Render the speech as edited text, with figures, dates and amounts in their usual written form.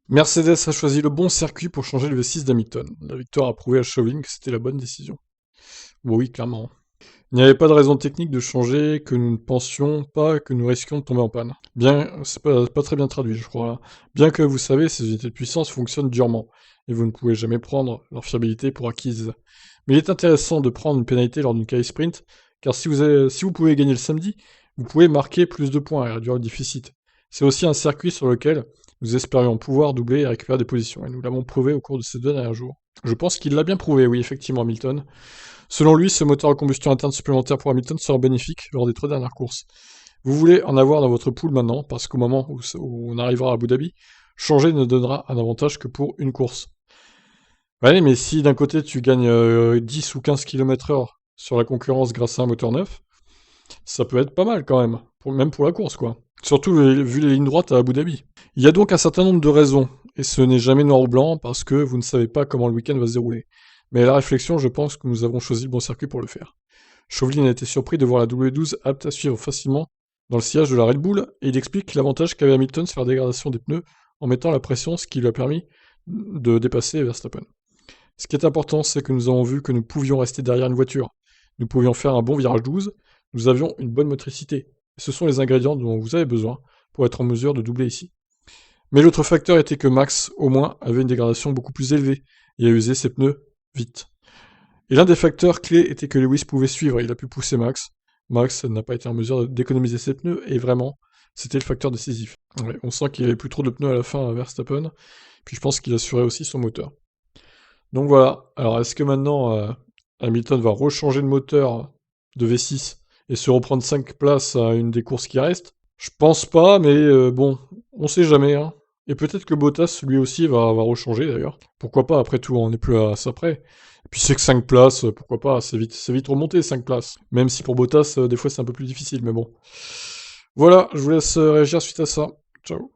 Mercedes a choisi le bon circuit pour changer le V6 d'Hamilton. La victoire a prouvé à Chauvelin que c'était la bonne décision. Bon, oui, clairement. Il n'y avait pas de raison technique de changer, que nous ne pensions pas que nous risquions de tomber en panne. Bien, c'est pas très bien traduit, je crois, là. Bien que, vous savez, ces unités de puissance fonctionnent durement, et vous ne pouvez jamais prendre leur fiabilité pour acquise. Mais il est intéressant de prendre une pénalité lors d'une qualif sprint, car si vous pouvez gagner le samedi, vous pouvez marquer plus de points et réduire le déficit. C'est aussi un circuit sur lequel nous espérions pouvoir doubler et récupérer des positions, et nous l'avons prouvé au cours de ces 2 derniers jours. Je pense qu'il l'a bien prouvé, oui, effectivement, Hamilton. Selon lui, ce moteur à combustion interne supplémentaire pour Hamilton sera bénéfique lors des 3 dernières courses. Vous voulez en avoir dans votre pool maintenant, parce qu'au moment où on arrivera à Abu Dhabi, changer ne donnera un avantage que pour une course. Ouais, mais si d'un côté tu gagnes 10 ou 15 km/h sur la concurrence grâce à un moteur neuf, ça peut être pas mal quand même, même pour la course quoi. Surtout vu les lignes droites à Abu Dhabi. Il y a donc un certain nombre de raisons, et ce n'est jamais noir ou blanc parce que vous ne savez pas comment le week-end va se dérouler. Mais à la réflexion, je pense que nous avons choisi le bon circuit pour le faire. Chauvelin a été surpris de voir la W12 apte à suivre facilement dans le sillage de la Red Bull, et il explique l'avantage qu'avait Hamilton sur la dégradation des pneus en mettant la pression, ce qui lui a permis de dépasser Verstappen. Ce qui est important, c'est que nous avons vu que nous pouvions rester derrière une voiture. Nous pouvions faire un bon virage 12, nous avions une bonne motricité. Et ce sont les ingrédients dont vous avez besoin pour être en mesure de doubler ici. Mais l'autre facteur était que Max, au moins, avait une dégradation beaucoup plus élevée et a usé ses pneus vite. Et l'un des facteurs clés était que Lewis pouvait suivre, il a pu pousser Max. Max n'a pas été en mesure d'économiser ses pneus, et vraiment, c'était le facteur décisif. Ouais, on sent qu'il n'y avait plus trop de pneus à la fin à Verstappen, puis je pense qu'il assurait aussi son moteur. Donc voilà. Alors est-ce que maintenant Hamilton va rechanger le moteur de V6 et se reprendre 5 places à une des courses qui restent? Je pense pas, mais bon, on sait jamais, hein. Et peut-être que Bottas lui aussi va rechanger d'ailleurs. Pourquoi pas, après tout, on n'est plus à ça près. Et puis c'est que 5 places, pourquoi pas, c'est vite remonté 5 places. Même si pour Bottas, des fois c'est un peu plus difficile, mais bon. Voilà, je vous laisse réagir suite à ça. Ciao.